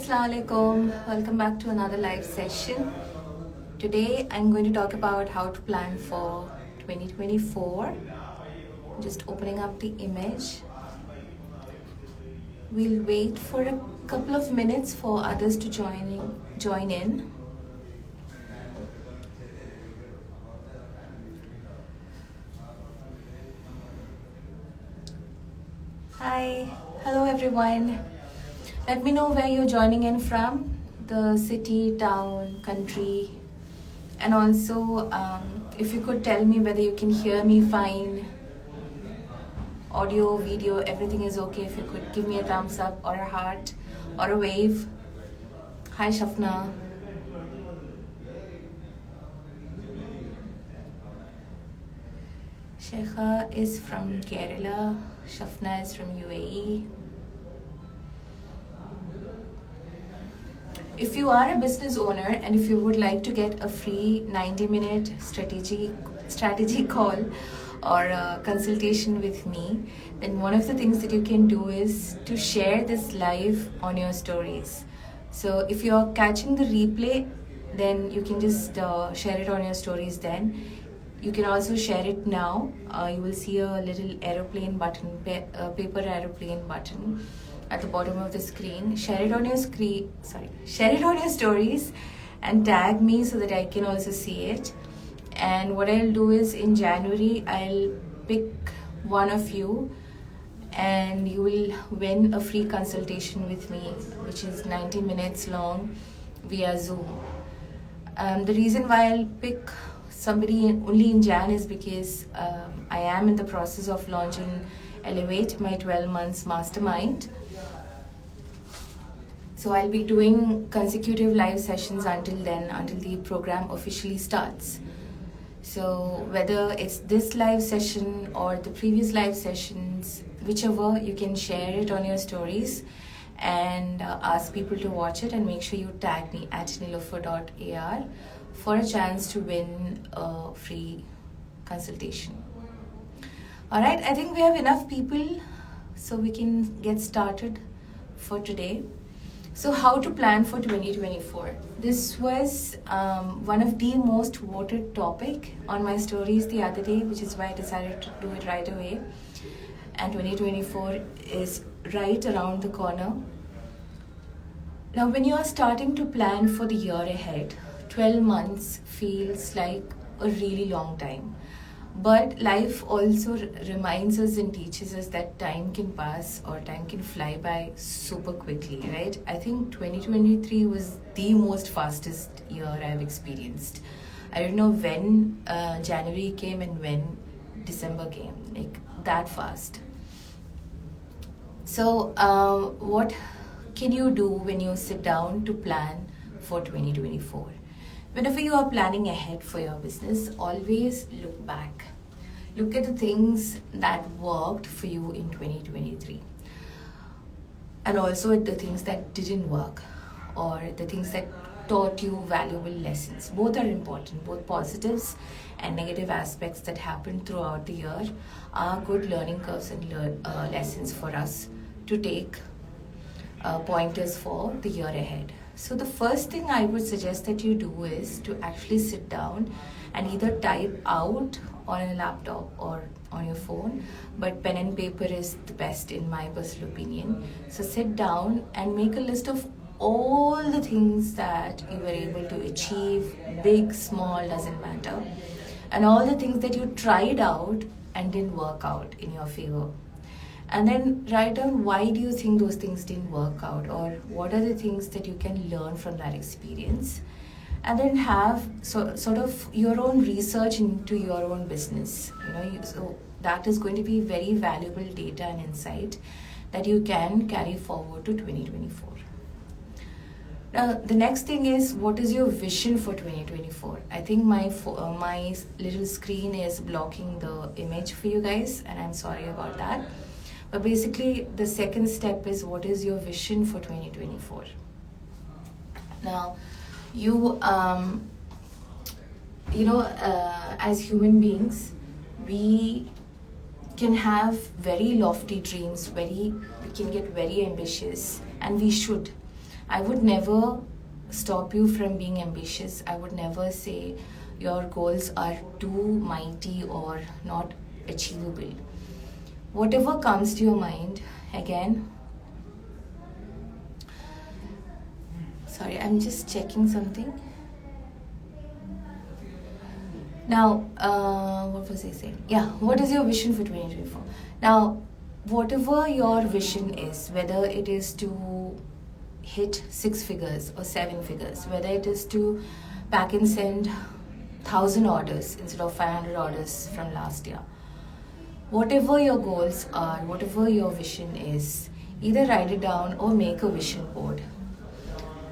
Assalamualaikum. Welcome back to another live session. Today I'm going to talk about how to plan for 2024. Just opening up the image. We'll wait for a couple of minutes for others to join in. Hi, hello everyone. Let me know where you're joining in from, the city, town, country, and also if you could tell me whether you can hear me fine, audio, video, everything is okay. If you could give me a thumbs up or a heart or a wave. Hi Shafna. Shekha is from Kerala, Shafna is from UAE. If you are a business owner and if you would like to get a free 90-minute strategy call or a consultation with me, then one of the things that you can do is to share this live on your stories. So if you're catching the replay, then you can just share it on your stories then. You can also share it now. You will see a little aeroplane button, paper aeroplane button at the bottom of the screen. Share it on your stories and tag me so that I can also see it. And what I'll do is in January I'll pick one of you and you will win a free consultation with me, which is 90 minutes long via Zoom. The reason why I'll pick somebody only in Jan is because I am in the process of launching Elevate, my 12 months Mastermind. So I'll be doing consecutive live sessions until the program officially starts. So whether it's this live session or the previous live sessions, whichever, you can share it on your stories and ask people to watch it, and make sure you tag me at nilofer.ar for a chance to win a free consultation. Alright, I think we have enough people so we can get started for today. So how to plan for 2024? This was one of the most voted topic on my stories the other day, which is why I decided to do it right away. And 2024 is right around the corner. Now when you are starting to plan for the year ahead, 12 months feels like a really long time. But life also reminds us and teaches us that time can pass or time can fly by super quickly, right? I think 2023 was the most fastest year I've experienced. I don't know when January came and when December came, like that fast. So what can you do when you sit down to plan for 2024? Whenever you are planning ahead for your business, always look back. Look at the things that worked for you in 2023. And also at the things that didn't work or the things that taught you valuable lessons. Both are important. Both positives and negative aspects that happened throughout the year are good learning curves and lessons for us to take pointers for the year ahead. So the first thing I would suggest that you do is to actually sit down and either type out on a laptop or on your phone, but pen and paper is the best in my personal opinion. So sit down and make a list of all the things that you were able to achieve, big, small, doesn't matter, and all the things that you tried out and didn't work out in your favor. And then write down why do you think those things didn't work out, or what are the things that you can learn from that experience. And then have sort of your own research into your own business. So that is going to be very valuable data and insight that you can carry forward to 2024. Now, the next thing is, what is your vision for 2024? I think my little screen is blocking the image for you guys, and I'm sorry about that. But basically, the second step is, what is your vision for 2024? Now, as human beings, we can have very lofty dreams, we can get very ambitious, and we should. I would never stop you from being ambitious. I would never say your goals are too mighty or not achievable. Whatever comes to your mind, again, sorry, I'm just checking something. Now, what was I saying? Yeah, what is your vision for 2024? Now, whatever your vision is, whether it is to hit 6 figures or 7 figures, whether it is to pack and send 1,000 orders instead of 500 orders from last year, whatever your goals are, whatever your vision is, either write it down or make a vision board.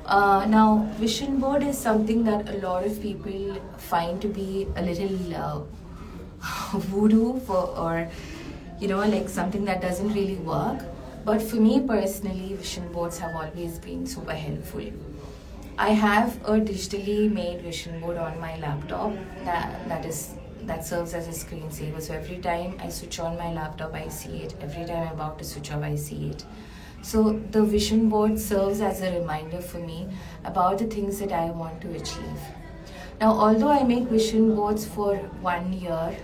Now, vision board is something that a lot of people find to be a little voodoo or like something that doesn't really work. But for me personally, vision boards have always been super helpful. I have a digitally made vision board on my laptop that serves as a screensaver. So every time I switch on my laptop, I see it. Every time I'm about to switch off, I see it. So the vision board serves as a reminder for me about the things that I want to achieve. Now, although I make vision boards for 1 year,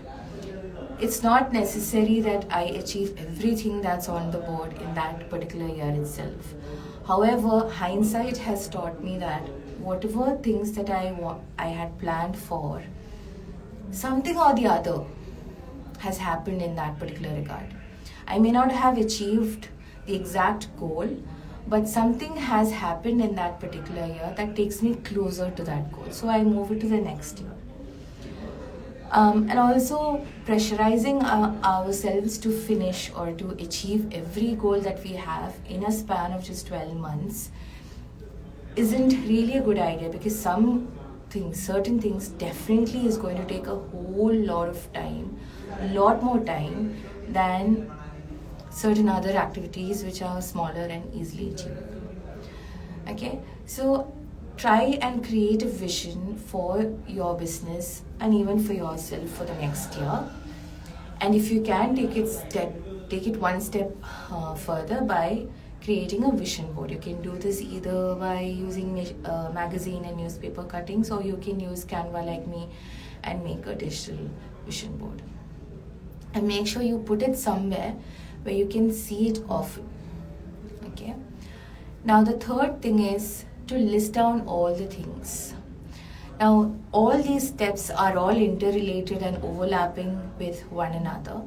it's not necessary that I achieve everything that's on the board in that particular year itself. However, hindsight has taught me that whatever things that I had planned for, something or the other has happened in that particular regard. I may not have achieved the exact goal, but something has happened in that particular year that takes me closer to that goal. So I move it to the next year. And also pressurizing ourselves to finish or to achieve every goal that we have in a span of just 12 months isn't really a good idea, because certain things definitely is going to take a whole lot of time, a lot more time than certain other activities which are smaller and easily achievable. Okay, so try and create a vision for your business and even for yourself for the next year. And if you can, take it one step further by creating a vision board. You can do this either by using magazine and newspaper cuttings, or you can use Canva like me and make a digital vision board. And make sure you put it somewhere where you can see it often. Okay. Now the third thing is to list down all the things. Now all these steps are all interrelated and overlapping with one another.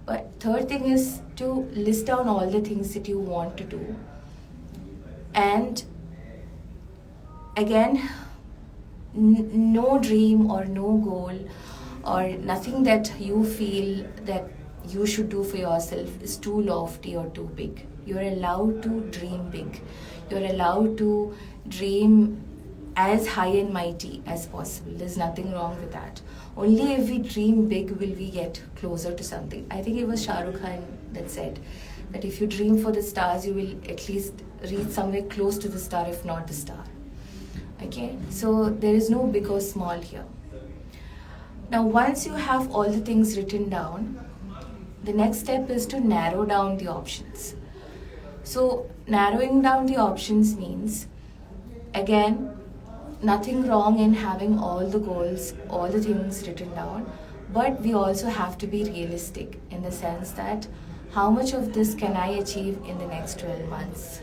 But third thing is to list down all the things that you want to do. And again, no dream or no goal or nothing that you feel that you should do for yourself is too lofty or too big. You're allowed to dream big. You're allowed to dream as high and mighty as possible. There's nothing wrong with that. Only if we dream big will we get closer to something. I think it was Shah Rukh Khan that said that if you dream for the stars, you will at least reach somewhere close to the star, if not the star. Okay, so there is no big or small here. Now, once you have all the things written down, the next step is to narrow down the options. So, narrowing down the options means, again, nothing wrong in having all the goals, all the things written down, but we also have to be realistic in the sense that how much of this can I achieve in the next 12 months?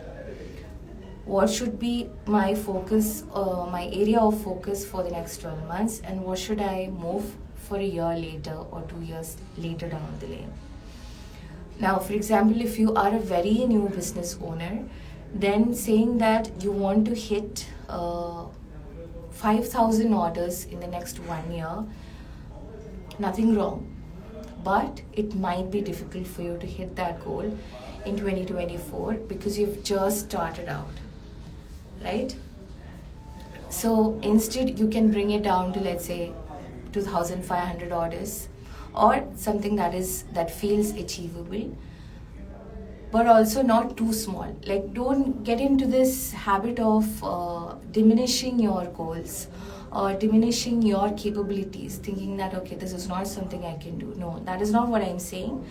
What should be my focus, my area of focus for the next 12 months, and what should I move for a year later or 2 years later down the lane? Now, for example, if you are a very new business owner, then saying that you want to hit 5,000 orders in the next 1 year, nothing wrong. But it might be difficult for you to hit that goal in 2024 because you've just started out, right? So instead, you can bring it down to, let's say, 2,500 orders, or something that feels achievable, but also not too small. Like, don't get into this habit of diminishing your goals or diminishing your capabilities, thinking that, okay, this is not something I can do. No, that is not what I'm saying.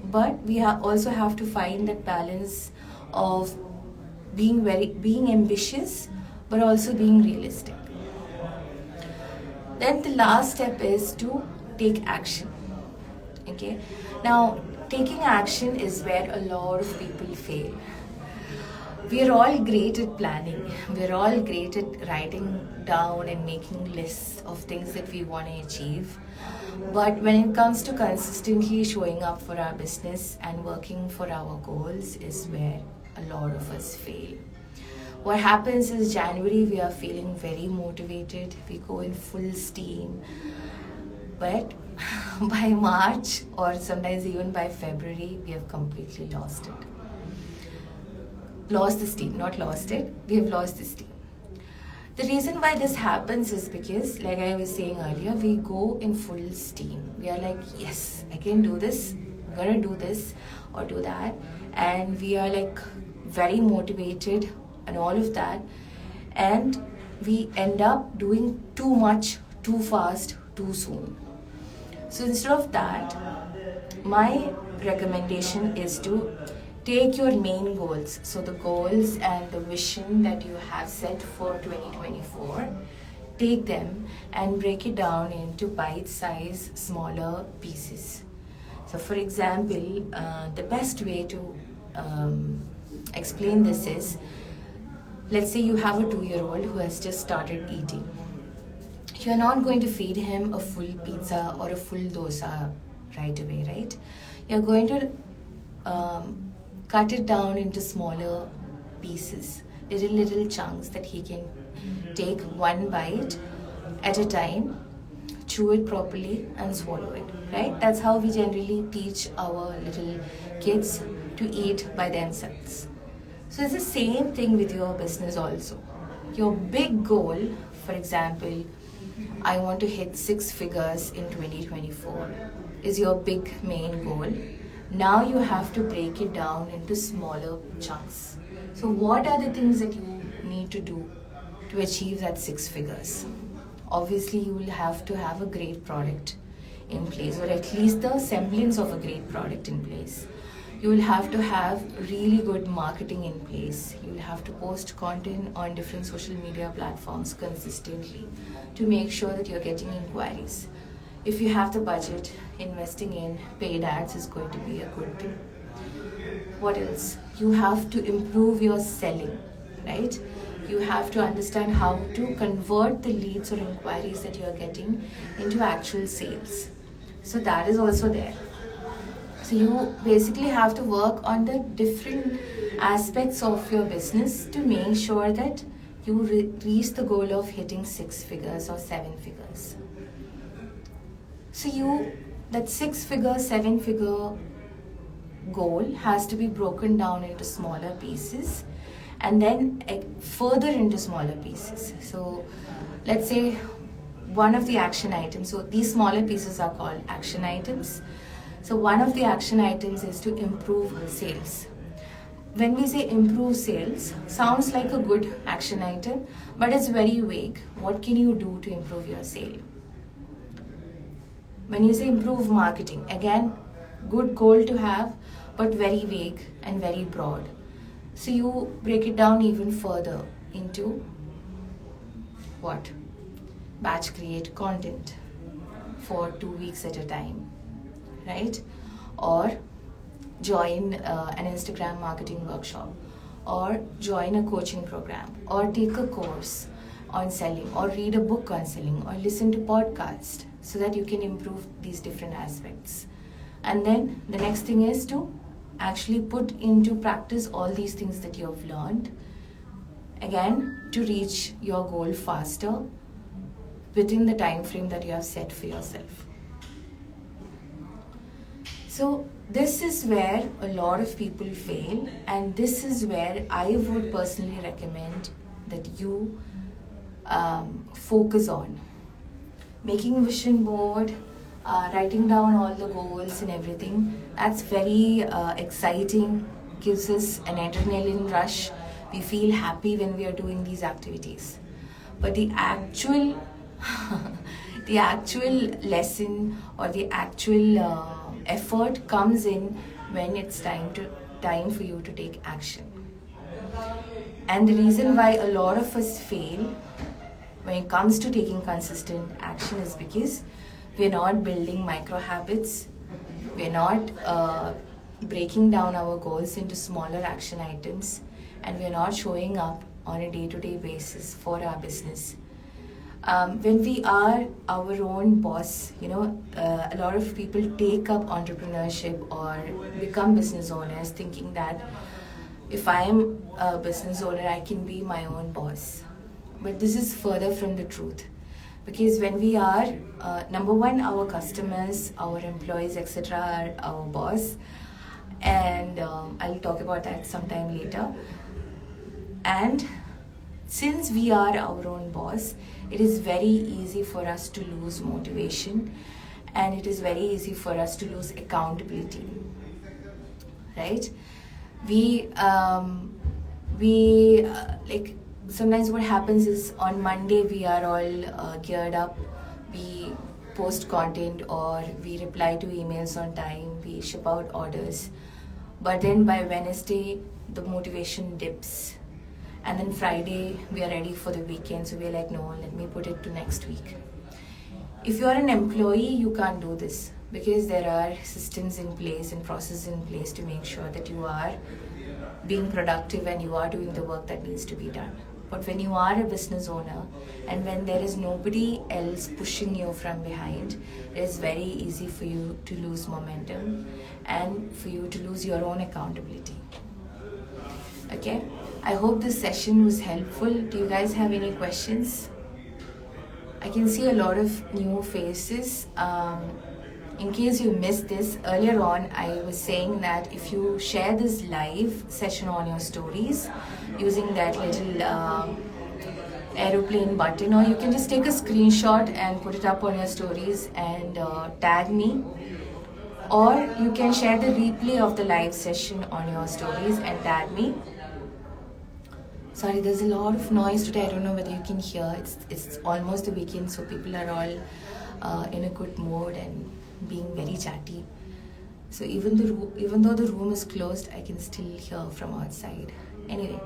But we also have to find that balance of being ambitious, but also being realistic. Then the last step is to take action. Okay, now taking action is where a lot of people fail. We are all great at planning. We're all great at writing down and making lists of things that we want to achieve. But when it comes to consistently showing up for our business and working for our goals is where a lot of us fail. What happens is January we are feeling very motivated. We go in full steam. But by March or sometimes even by February, we have completely lost it. Lost the steam, not lost it. We have lost the steam. The reason why this happens is because, like I was saying earlier, we go in full steam. We are like, yes, I can do this. I'm gonna do this or do that. And we are like very motivated and all of that. And we end up doing too much, too fast, too soon. So instead of that, my recommendation is to take your main goals. So the goals and the vision that you have set for 2024, take them and break it down into bite-sized, smaller pieces. So for example, the best way to explain this is, let's say you have a 2-year-old who has just started eating. You're not going to feed him a full pizza or a full dosa right away, right? You're going to cut it down into smaller pieces, little chunks that he can take one bite at a time, chew it properly and swallow it, right? That's how we generally teach our little kids to eat by themselves. So it's the same thing with your business also. Your big goal, for example, I want to hit 6 figures in 2024 is your big main goal. Now you have to break it down into smaller chunks. So what are the things that you need to do to achieve that 6 figures? Obviously, you will have to have a great product in place, or at least the semblance of a great product in place. You will have to have really good marketing in place. You will have to post content on different social media platforms consistently to make sure that you're getting inquiries. If you have the budget, investing in paid ads is going to be a good thing. What else? You have to improve your selling, right? You have to understand how to convert the leads or inquiries that you're getting into actual sales. So that is also there. So you basically have to work on the different aspects of your business to make sure that you reach the goal of hitting 6 figures or 7 figures. So that 6-figure, 7-figure goal has to be broken down into smaller pieces and then further into smaller pieces. So let's say one of the action items, so these smaller pieces are called action items. So one of the action items is to improve sales. When we say improve sales, sounds like a good action item, but it's very vague. What can you do to improve your sale? When you say improve marketing, again, good goal to have, but very vague and very broad. So you break it down even further into what? Batch create content for 2 weeks at a time, right? Or join an Instagram marketing workshop, or join a coaching program, or take a course on selling, or read a book on selling, or listen to podcasts, so that you can improve these different aspects. And then the next thing is to actually put into practice all these things that you have learned, again, to reach your goal faster within the time frame that you have set for yourself. So this is where a lot of people fail, and this is where I would personally recommend that you focus on. Making a vision board, writing down all the goals and everything, that's very exciting, gives us an adrenaline rush. We feel happy when we are doing these activities. But the actual lesson or the actual effort comes in when it's time for you to take action. And the reason why a lot of us fail when it comes to taking consistent action is because we're not building micro habits, we're not breaking down our goals into smaller action items, and we're not showing up on a day-to-day basis for our business. When we are our own boss, a lot of people take up entrepreneurship or become business owners thinking that if I am a business owner, I can be my own boss. But this is further from the truth. Because when we are, number one, our customers, our employees, etc., are our boss. And I'll talk about that sometime later. And since we are our own boss, it is very easy for us to lose motivation, and it is very easy for us to lose accountability, right? Like sometimes what happens is on Monday we are all geared up, we post content or we reply to emails on time, we ship out orders, but then by Wednesday the motivation dips. And then Friday, we are ready for the weekend. So we're like, no, let me put it to next week. If you're an employee, you can't do this because there are systems in place and processes in place to make sure that you are being productive and you are doing the work that needs to be done. But when you are a business owner and when there is nobody else pushing you from behind, it is very easy for you to lose momentum and for you to lose your own accountability. Okay? I hope this session was helpful. Do you guys have any questions? I can see a lot of new faces. In case you missed this, earlier on I was saying that if you share this live session on your stories using that little aeroplane button, or you can just take a screenshot and put it up on your stories and tag me, or you can share the replay of the live session on your stories and tag me. Sorry, there's a lot of noise today. I don't know whether you can hear. It's almost the weekend, so people are all in a good mood and being very chatty. So even though the room is closed, I can still hear from outside. Anyway,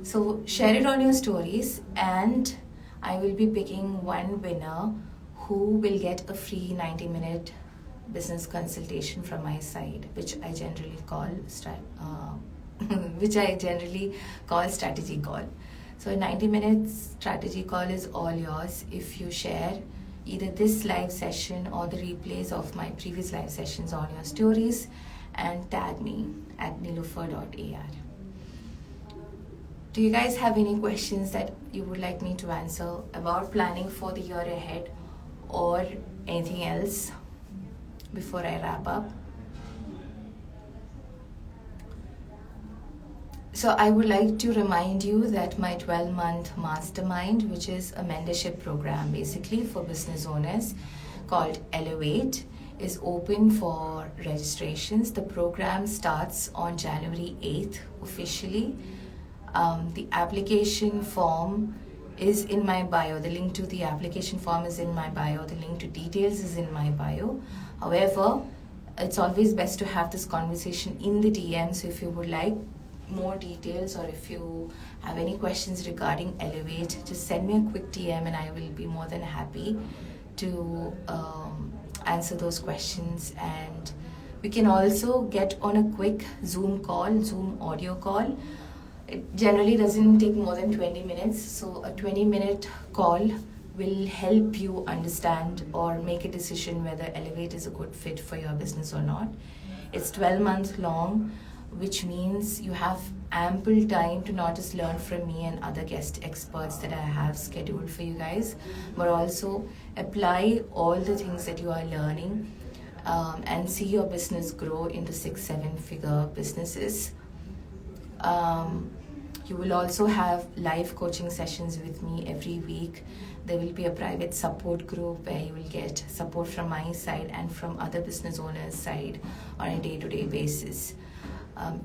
so share it on your stories, and I will be picking one winner who will get a free 90-minute business consultation from my side, which I generally call strategy call. So a 90-minute strategy call is all yours if you share either this live session or the replays of my previous live sessions on your stories and tag me at nilofer.ar. Do you guys have any questions that you would like me to answer about planning for the year ahead or anything else before I wrap up? So I would like to remind you that my 12-month Mastermind, which is a mentorship program basically for business owners called Elevate, is open for registrations. The program starts on January 8th officially. The application form is in my bio. The link to the application form is in my bio. The link to details is in my bio. However, it's always best to have this conversation in the DM. So if you would like more details or if you have any questions regarding Elevate, just send me a quick DM and I will be more than happy to answer those questions. And we can also get on a quick Zoom audio call. It generally doesn't take more than 20 minutes. So a 20-minute call will help you understand or make a decision whether Elevate is a good fit for your business or not. It's 12 months long, which means you have ample time to not just learn from me and other guest experts that I have scheduled for you guys, but also apply all the things that you are learning and see your business grow into 6-7 figure businesses. You will also have live coaching sessions with me every week. There will be a private support group where you will get support from my side and from other business owners' side on a day-to-day basis.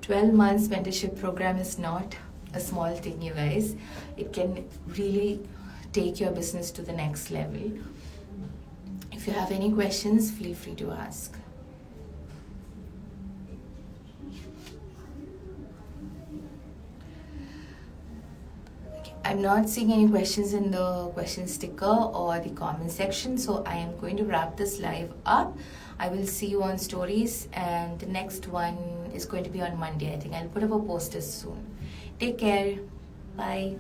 12 months mentorship program is not a small thing, you guys. It can really take your business to the next level. If you have any questions, feel free to ask. I'm not seeing any questions in the question sticker or the comment section, so I am going to wrap this live up. I will see you on stories, and the next one is going to be on Monday. I think I'll put up a poster soon. Take care. Bye.